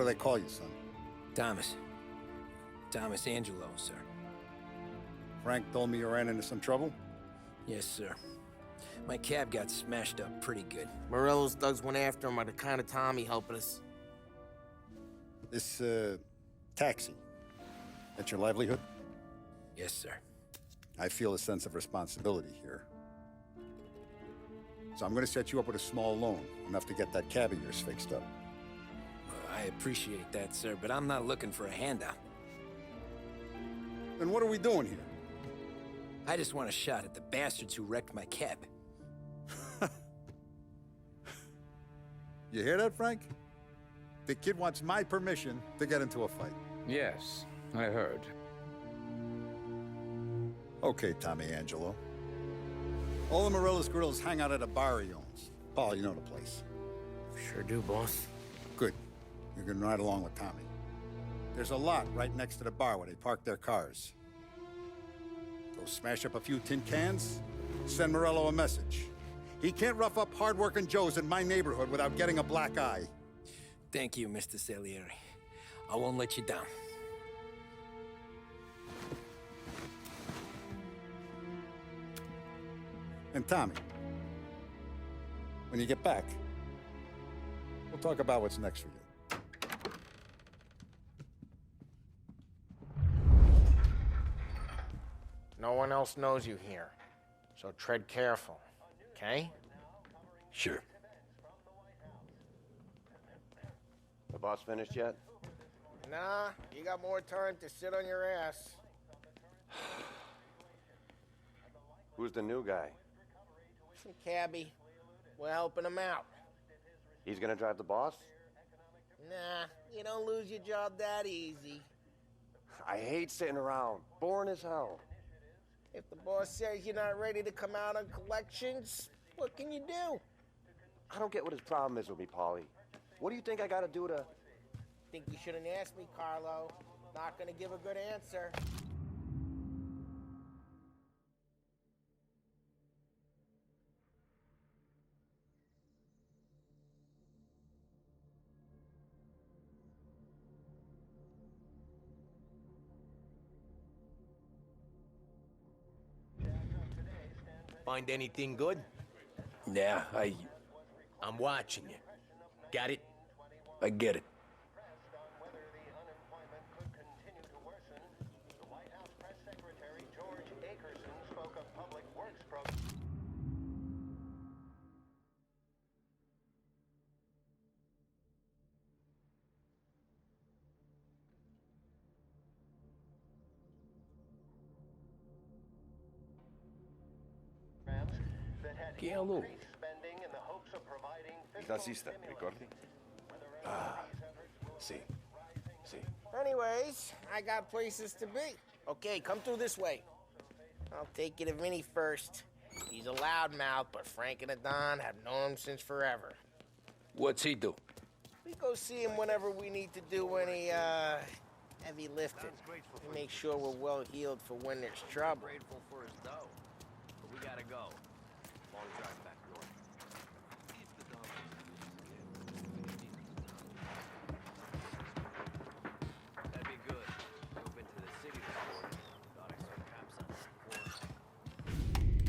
What do they call you, son? Thomas. Thomas Angelo, sir. Frank told me you ran into some trouble? Yes, sir. My cab got smashed up pretty good. Morello's thugs went after him by the kind of Tommy helping us. This, taxi. That's your livelihood? Yes, sir. I feel a sense of responsibility here. So I'm gonna set you up with a small loan, enough to get that cab of yours fixed up. I appreciate that, sir, but I'm not looking for a handout. Then what are we doing here? I just want a shot at the bastards who wrecked my cab. You hear that, Frank? The kid wants my permission to get into a fight. Yes, I heard. Okay, Tommy Angelo. All the Morella's grills hang out at a bar he owns. Paul, you know the place. Sure do, boss. Good. You can ride along with Tommy. There's a lot right next to the bar where they park their cars. Go smash up a few tin cans, send Morello a message. He can't rough up hard-working Joes in my neighborhood without getting a black eye. Thank you, Mr. Salieri. I won't let you down. And Tommy, when you get back, we'll talk about what's next for you. No one else knows you here, so tread careful, okay? Sure. The boss finished yet? Nah, you got more time to sit on your ass. Who's the new guy? Some cabbie. We're helping him out. He's gonna drive the boss? Nah, you don't lose your job that easy. I hate sitting around. Boring as hell. If the boss says you're not ready to come out on collections, what can you do? I don't get what his problem is with me, Paulie. What do you think I gotta do to... Think you shouldn't ask me, Carlo. Not gonna give a good answer. Find anything good? Yeah, I'm watching you. Got it? I get it. Che a lui? Il tassista, ricordi? Ah, sì. Sì. Anyways, I got places to be. Okay, come through this way. I'll take you to Vinny first. He's a loudmouth, but Frank and the Don have known him since forever. What's he do? We go see him whenever we need to do any, heavy lifting. We make sure we're well healed for when there's trouble. Grateful for his dough. But we gotta go. Long drive back north. That'd be good. We've been to the city before. Thought I saw cops on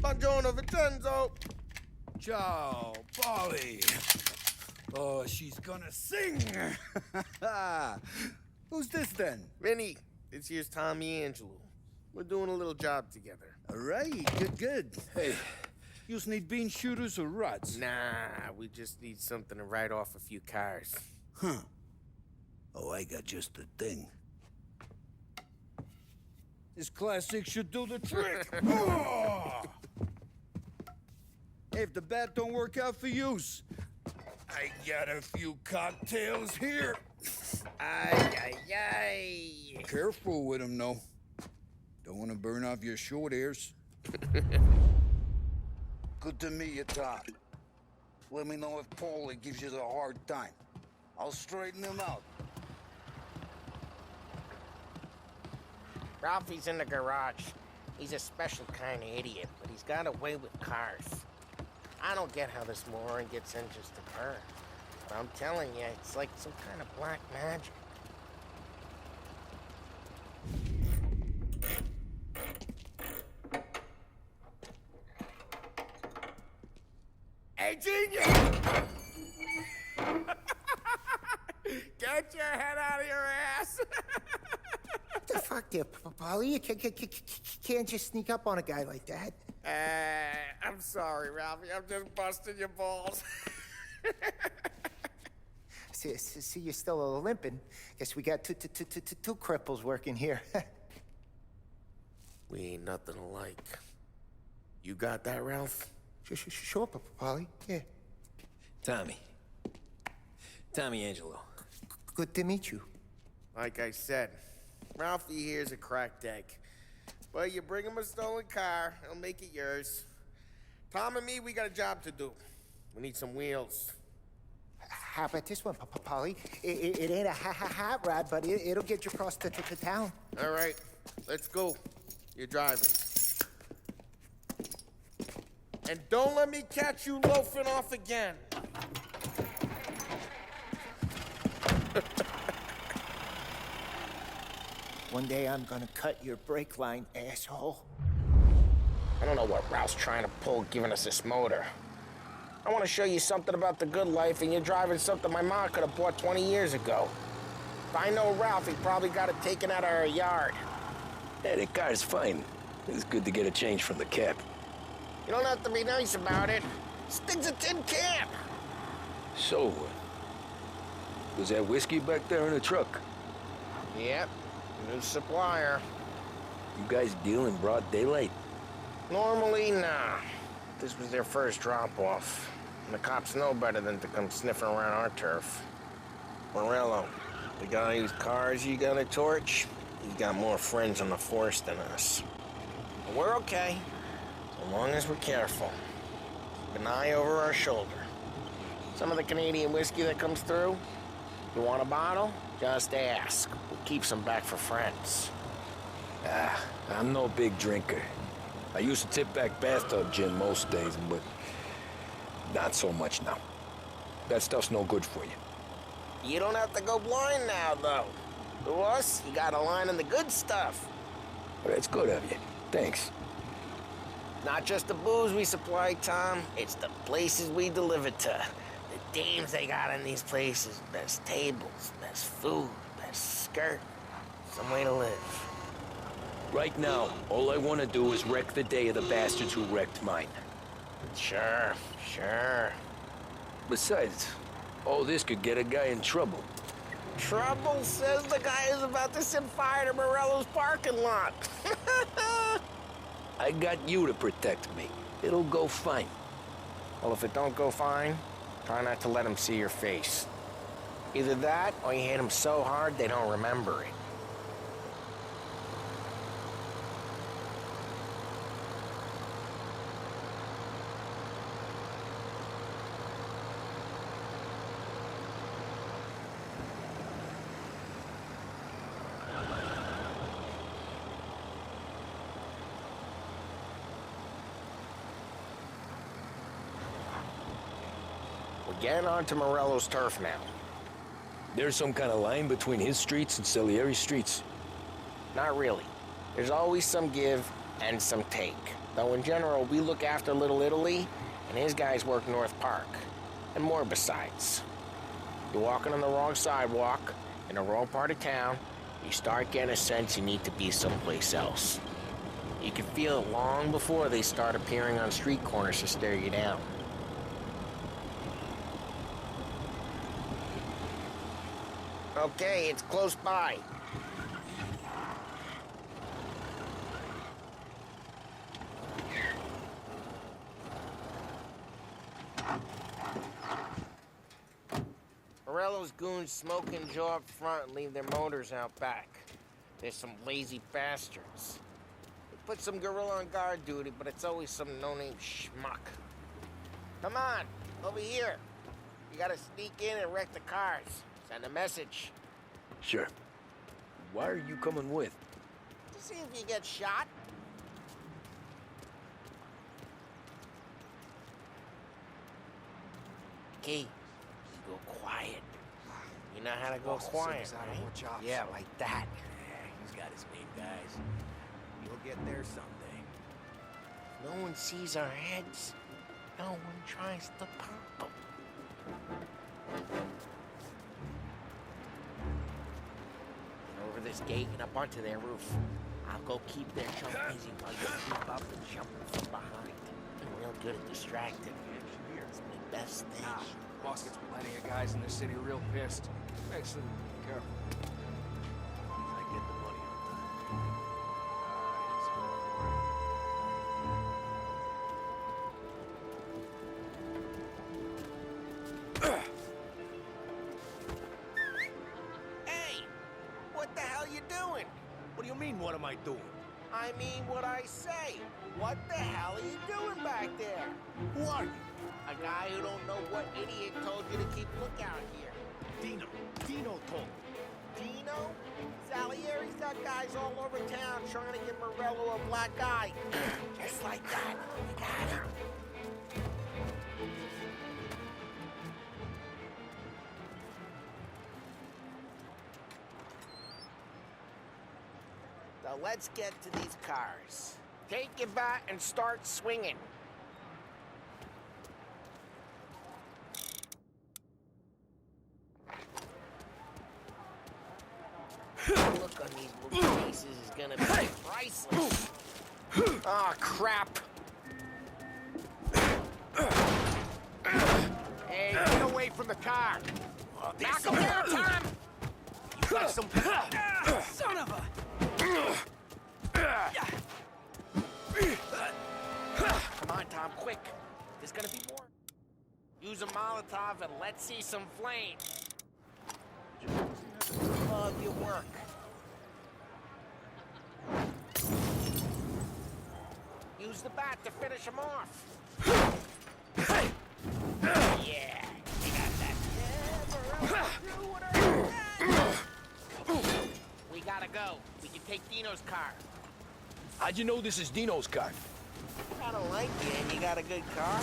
the corner. Buongiorno, Vincenzo! Ciao, Polly. Oh, she's gonna sing. Who's this then? Vinny, this here's Tommy Angelo. We're doing a little job together. All right, good. Hey, you need bean shooters or rods? Nah, we just need something to write off a few cars. Huh. Oh, I got just the thing. This classic should do the trick. Oh! If the bat don't work out for use, I got a few cocktails here. Ay. Careful with them, though. Don't want to burn off your short hairs. Good to meet you, Tom. Let me know if Paulie gives you the hard time. I'll straighten him out. Ralphie's in the garage. He's a special kind of idiot, but he's got a way with cars. I don't get how this moron gets in just to burn. I'm telling you, it's like some kind of black magic. Hey, genius! Get your head out of your ass! What the fuck there, Polly? You can't just sneak up on a guy like that. I'm sorry, Ralphie. I'm just busting your balls. See, you're still limping. Guess we got two cripples working here. We ain't nothing alike. You got that, Ralph? Sure, Polly. Yeah. Tommy. Tommy Angelo. Good to meet you. Like I said, Ralphie here's a cracked egg. But you bring him a stolen car, he'll make it yours. Tom and me, we got a job to do. We need some wheels. How about this one, Polly? It ain't a hot rod, but it'll get you across to town. All right, let's go. You're driving. And don't let me catch you loafing off again. One day I'm gonna cut your brake line, asshole. I don't know what Ralph's trying to pull giving us this motor. I want to show you something about the good life, and you're driving something my mom could have bought 20 years ago. If I know Ralph, he probably got it taken out of our yard. Yeah, the car's fine. It's good to get a change from the cab. You don't have to be nice about it. Stig's a tin can. So, was that whiskey back there in the truck? Yep, new supplier. You guys deal in broad daylight? Normally, nah. This was their first drop-off. And the cops know better than to come sniffing around our turf. Morello, the guy whose cars you got a torch, he's got more friends on the force than us. But we're okay, so long as we're careful. Keep an eye over our shoulder. Some of the Canadian whiskey that comes through, you want a bottle? Just ask. We'll keep some back for friends. I'm no big drinker. I used to tip back bathtub gin most days, but not so much now. That stuff's no good for you. You don't have to go blind now, though. To us, you got a line on the good stuff. Well, that's good of you. Thanks. Not just the booze we supply, Tom. It's the places we deliver to. The dames they got in these places. Best tables, best food, best skirt. Some way to live. Right now, all I want to do is wreck the day of the bastards who wrecked mine. Sure. Besides, all this could get a guy in trouble. Trouble, says the guy who's about to set fire to Morello's parking lot. I got you to protect me. It'll go fine. Well, if it don't go fine, try not to let them see your face. Either that, or you hit them so hard they don't remember it. We're getting onto Morello's turf now. There's some kind of line between his streets and Salieri's streets. Not really. There's always some give and some take. Though in general, we look after Little Italy, and his guys work North Park. And more besides. You're walking on the wrong sidewalk, in the wrong part of town, you start getting a sense you need to be someplace else. You can feel it long before they start appearing on street corners to stare you down. Okay, it's close by. Morello's goons smoke and jaw up front and leave their motors out back. They're some lazy bastards. They put some gorilla on guard duty, but it's always some no-name schmuck. Come on, over here. You gotta sneak in and wreck the cars. Send a message. Sure. Why are you coming with? To see if you get shot. Okay, go quiet. You know how to go quiet, right? Yeah, like that. Yeah, he's got his main guys. You'll get there someday. No one sees our heads. No one tries to pop them. Over this gate and up onto their roof. I'll go keep their jump easy while you keep up and jump from behind. I'm real good at distracting. It's my best thing. Boss gets plenty of guys in this city real pissed. Makes them careful. I get the money on time. Let's go for it. Hey! What the hell you doing? What do you mean, what am I doing? I mean what I say. What the hell are you doing back there? Who are you? A guy who don't know what idiot told you to keep lookout here. Dino. Dino told me. Dino? Salieri's got guys all over town trying to give Morello a black eye. Just like that. We got him. So let's get to these cars. Take your bat and start swinging. The look on these little faces is gonna be priceless. Oh, crap. Hey, get away from the car! Knock him down, Tom! You got some... Son of a... Come on, Tom, quick. There's gonna be more. Use a Molotov and let's see some flame. Love your work. Use the bat to finish him off. Yeah, you got that. We gotta go. We can take Dino's car. How'd you know this is Dino's car? I don't like you and you got a good car.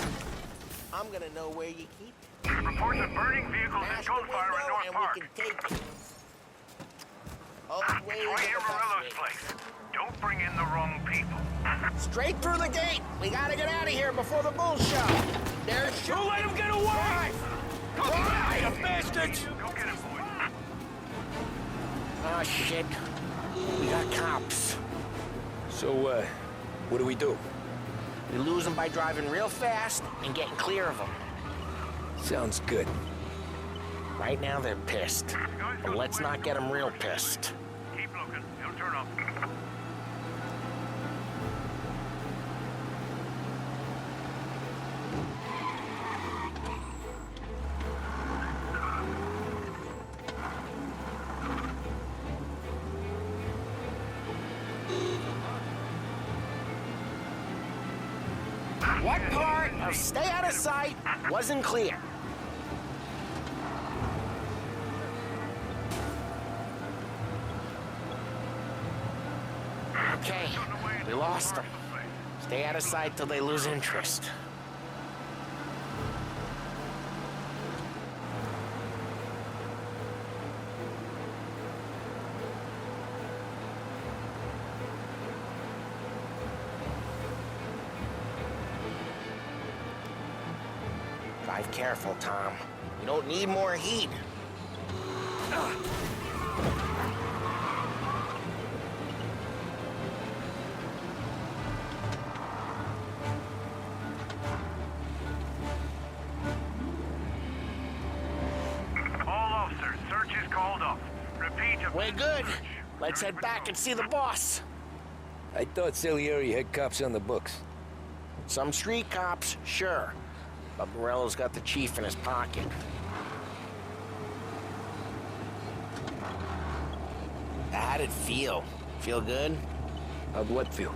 I'm gonna know where you keep it. Reports of burning vehicles and Smash the gunfire in window North and Park. we can take it. Always It's right here, Morello's place. Don't bring in the wrong people. Straight through the gate. We gotta get out of here before the bulls show. There's Don't let him get away! Drive! You bastards! Go get him, boys. Oh, shit. We got cops. So, what do we do? We lose them by driving real fast and getting clear of them. Sounds good. Right now, they're pissed. But let's not get them real pissed. Keep looking. He'll turn up. What part of stay out of sight wasn't clear? Okay, we lost them. Stay out of sight till they lose interest. Drive careful, Tom. You don't need more heat. All officers, search is called off. Repeat. We're good. Let's head back and see the boss. I thought Salieri had cops on the books. Some street cops, sure. But Morello's got the chief in his pocket. How'd it feel? Feel good? How'd what feel?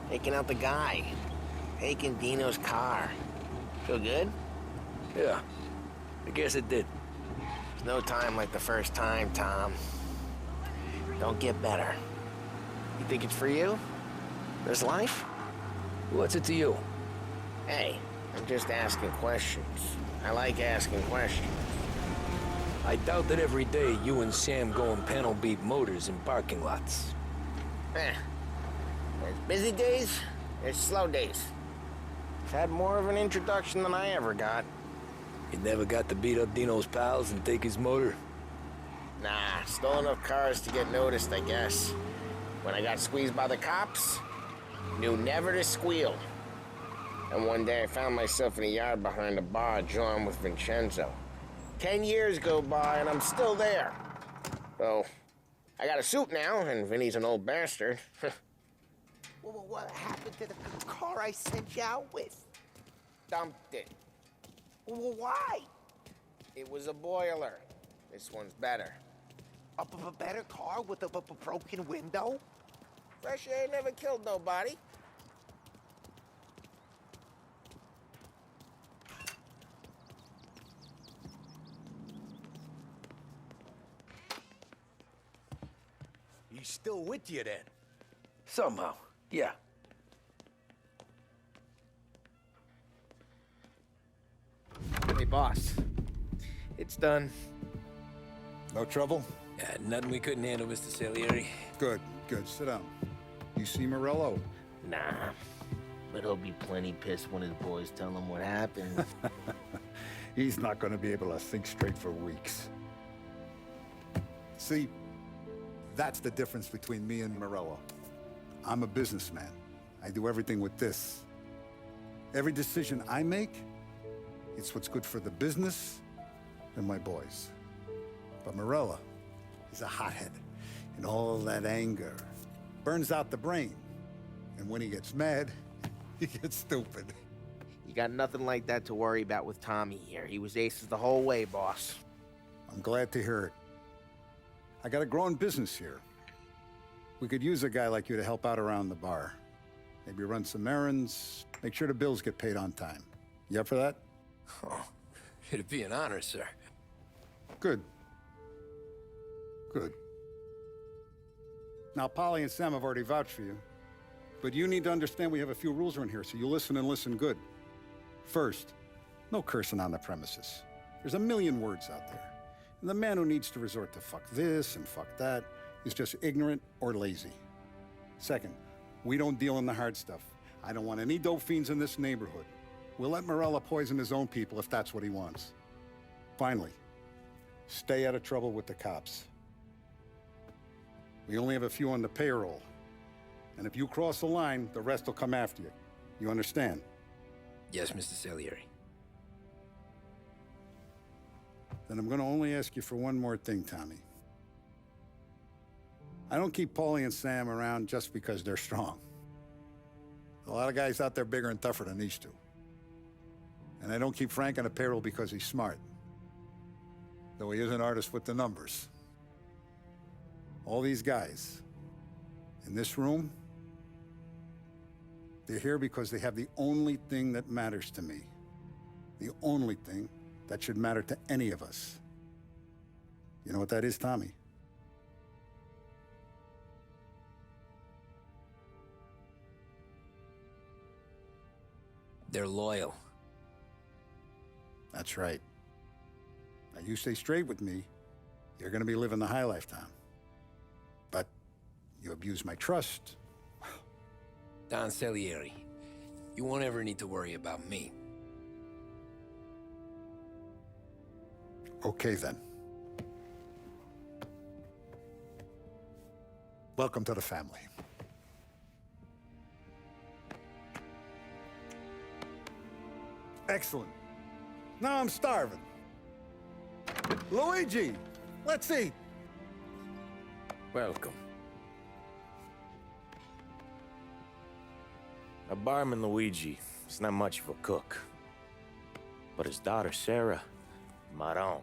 Taking out the guy. Taking Dino's car. Feel good? Yeah, I guess it did. There's no time like the first time, Tom. Don't get better. You think it's for you? This life? What's it to you? Hey, I'm just asking questions. I like asking questions. I doubt that every day you and Sam go and panel beat motors in parking lots. There's busy days, there's slow days. Had more of an introduction than I ever got. You never got to beat up Dino's pals and take his motor? Nah, stole enough cars to get noticed, I guess. When I got squeezed by the cops, knew never to squeal. And one day I found myself in a yard behind a bar drawing with Vincenzo. 10 years go by and I'm still there. So, I got a suit now, and Vinny's an old bastard. Well, what happened to the car I sent you out with? Dumped it. Well, why? It was a boiler. This one's better. A better car with a broken window? Fresh air never killed nobody. He's still with you then? Somehow, yeah. Hey, boss. It's done. No trouble? Nothing we couldn't handle, Mr. Salieri. Good, good. Sit down. You see Morello? Nah. But he'll be plenty pissed when his boys tell him what happened. He's not going to be able to think straight for weeks. See, that's the difference between me and Morello. I'm a businessman. I do everything with this. Every decision I make, it's what's good for the business and my boys. But Morello is a hothead, and all that anger burns out the brain. And when he gets mad, he gets stupid. You got nothing like that to worry about with Tommy here. He was aces the whole way, boss. I'm glad to hear it. I got a growing business here. We could use a guy like you to help out around the bar. Maybe run some errands, make sure the bills get paid on time. You up for that? Oh, it'd be an honor, sir. Good. Good. Now, Polly and Sam have already vouched for you, but you need to understand we have a few rules around here, so you listen and listen good. First, no cursing on the premises. There's a million words out there. And the man who needs to resort to fuck this and fuck that is just ignorant or lazy. Second, we don't deal in the hard stuff. I don't want any dope fiends in this neighborhood. We'll let Morella poison his own people if that's what he wants. Finally, stay out of trouble with the cops. We only have a few on the payroll. And if you cross the line, the rest will come after you. You understand? Yes, Mr. Salieri. Then I'm gonna only ask you for one more thing, Tommy. I don't keep Paulie and Sam around just because they're strong. A lot of guys out there bigger and tougher than these two. And I don't keep Frank on a payroll because he's smart. Though he is an artist with the numbers. All these guys in this room, they're here because they have the only thing that matters to me. The only thing that should matter to any of us. You know what that is, Tommy? They're loyal. That's right. Now, you stay straight with me, you're gonna be living the high life, Tom. But you abuse my trust. Don Salieri, you won't ever need to worry about me. Okay, then. Welcome to the family. Excellent. Now I'm starving. Luigi, let's eat. Welcome. A barman Luigi is not much of a cook. But his daughter, Sarah, Maron.